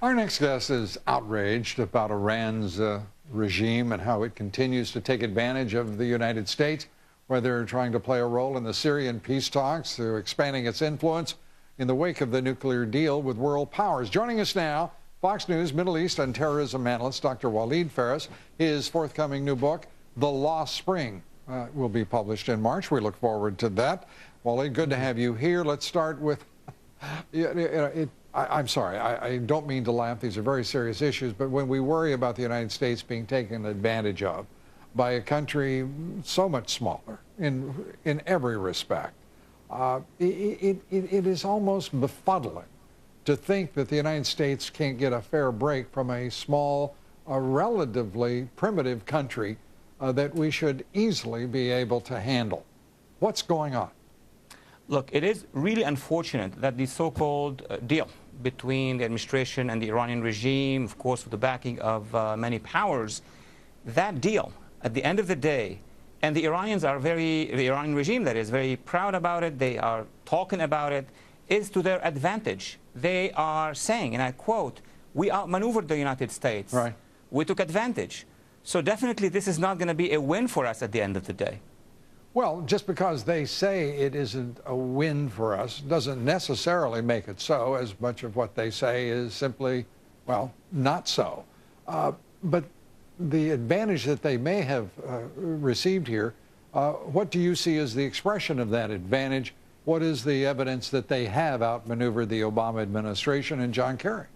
Our next guest is outraged about Iran's regime and how it continues to take advantage of the United States, whether trying to play a role in the Syrian peace talks or expanding its influence in the wake of the nuclear deal with world powers. Joining us now, Fox News Middle East and terrorism analyst Dr. Waleed Phares. His forthcoming new book, The Lost Spring, will be published in March. We look forward to that. Waleed, good to have you here. Let's start with, I'm sorry, I don't mean to laugh. These are very serious issues, but when we worry about the United States being taken advantage of by a country so much smaller in every respect, it is almost befuddling to think that the United States can't get a fair break from a small, relatively primitive country that we should easily be able to handle. What's going on? Look, it is really unfortunate that the so-called deal between the administration and the Iranian regime, of course with the backing of many powers, that deal, at the end of the day, and the Iranians are the Iranian regime that is very proud about it, they are talking about it, is to their advantage. They are saying, and I quote, "We outmaneuvered the United States. Right. We took advantage." So definitely this is not going to be a win for us at the end of the day. Well, just because they say it isn't a win for us doesn't necessarily make it so, as much of what they say is simply, well, not so. But the advantage that they may have received here, what do you see as the expression of that advantage? What is the evidence that they have outmaneuvered the Obama administration and John Kerry?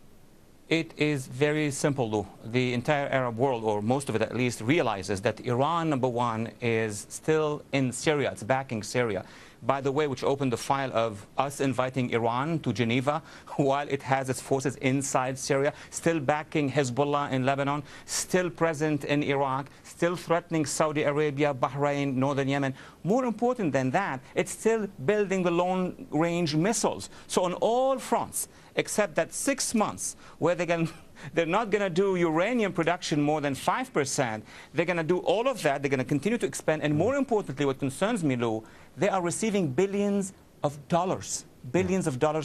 It is very simple, Lou. The entire Arab world, or most of it at least, realizes that Iran, number one, is still in Syria. It's backing Syria. By the way, which opened the file of us inviting Iran to Geneva while it has its forces inside Syria, still backing Hezbollah in Lebanon, still present in Iraq, still threatening Saudi Arabia, Bahrain, northern Yemen. More important than that, it's still building the long-range missiles. So on all fronts, except that 6 months where they're not going to do uranium production more than 5%. They're going to do all of that. They're going to continue to expand. And more importantly, what concerns me, Lou, they are receiving billions of dollars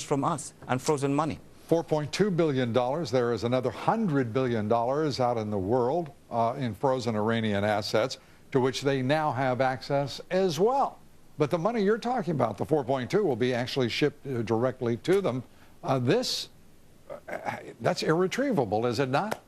from us, unfrozen money. $4.2 billion. There is another $100 billion out in the world in frozen Iranian assets, to which they now have access as well. But the money you're talking about, the 4.2, will be actually shipped directly to them. That's irretrievable, is it not?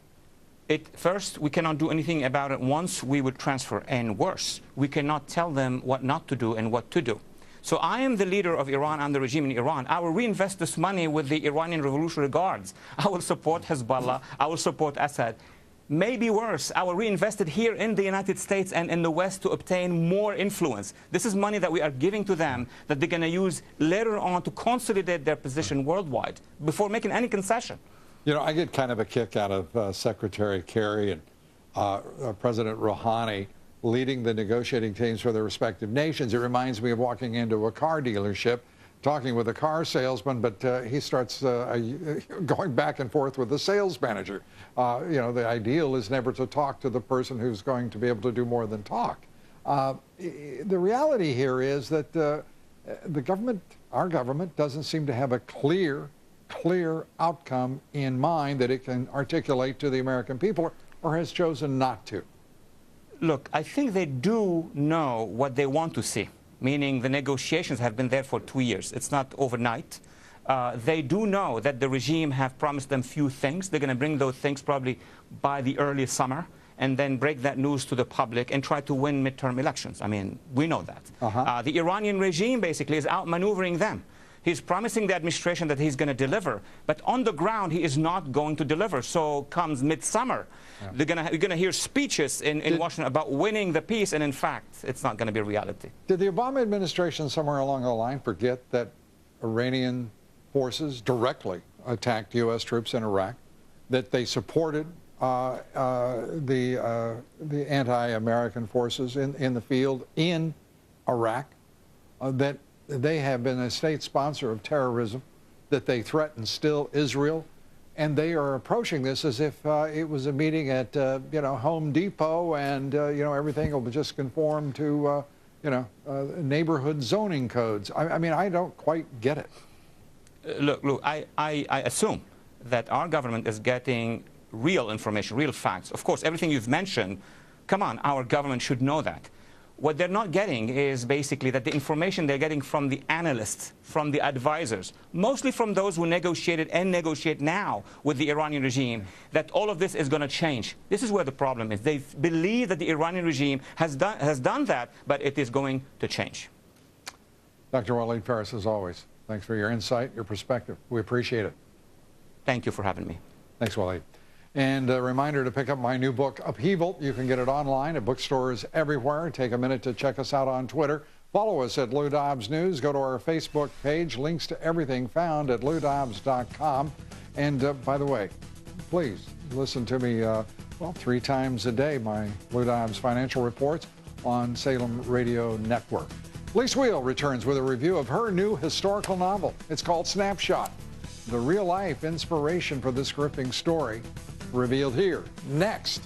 First, we cannot do anything about it once we would transfer, and worse, we cannot tell them what not to do and what to do. So I am the leader of Iran and the regime in Iran. I will reinvest this money with the Iranian Revolutionary Guards. I will support Hezbollah. I will support Assad. Maybe worse, I will reinvest it here in the United States and in the West to obtain more influence. This is money that we are giving to them that they're going to use later on to consolidate their position worldwide before making any concession. You know, I get kind of a kick out of Secretary Kerry and President Rouhani leading the negotiating teams for their respective nations. It reminds me of walking into a car dealership, talking with a car salesman, but he starts going back and forth with the sales manager. You know, the ideal is never to talk to the person who's going to be able to do more than talk. The reality here is that the government, our government, doesn't seem to have a clear outcome in mind that it can articulate to the American people, or has chosen not to. Look, I think they do know what they want to see, meaning the negotiations have been there for 2 years. It's not overnight. They do know that the regime have promised them few things. They're going to bring those things probably by the early summer and then break that news to the public and try to win midterm elections. I mean, we know that. The Iranian regime basically is outmaneuvering them. He's promising the administration that he's going to deliver, but on the ground he is not going to deliver. So comes midsummer, you're going to hear speeches in Washington about winning the peace, and in fact, it's not going to be a reality. Did the Obama administration somewhere along the line forget that Iranian forces directly attacked U.S. troops in Iraq, that they supported the anti-American forces in the field in Iraq, that they have been a state sponsor of terrorism, that they threaten still Israel, and they are approaching this as if it was a meeting at Home Depot, and everything will just conform to neighborhood zoning codes. I mean, I don't quite get it. Look, I assume that our government is getting real information, real facts. Of course, everything you've mentioned, come on, our government should know that. What they're not getting is basically that the information they're getting from the analysts, from the advisors, mostly from those who negotiated and negotiate now with the Iranian regime, that all of this is going to change. This is where the problem is. They believe that the Iranian regime has done that, but it is going to change. Dr. Waleed Phares, as always, thanks for your insight, your perspective. We appreciate it. Thank you for having me. Thanks, Waleed. And a reminder to pick up my new book, Upheaval. You can get it online at bookstores everywhere. Take a minute to check us out on Twitter. Follow us at Lou Dobbs News. Go to our Facebook page. Links to everything found at loudobbs.com. And by the way, please listen to me, 3 times a day, my Lou Dobbs Financial Reports on Salem Radio Network. Lise Wheel returns with a review of her new historical novel. It's called Snapshot. The real-life inspiration for this gripping story revealed here next.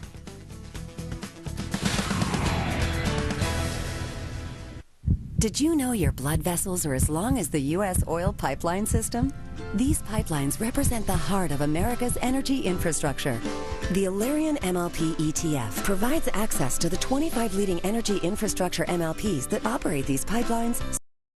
Did you know your blood vessels are as long as the U.S. oil pipeline system? These pipelines represent the heart of America's energy infrastructure. The Alerian MLP ETF provides access to the 25 leading energy infrastructure MLPs that operate these pipelines.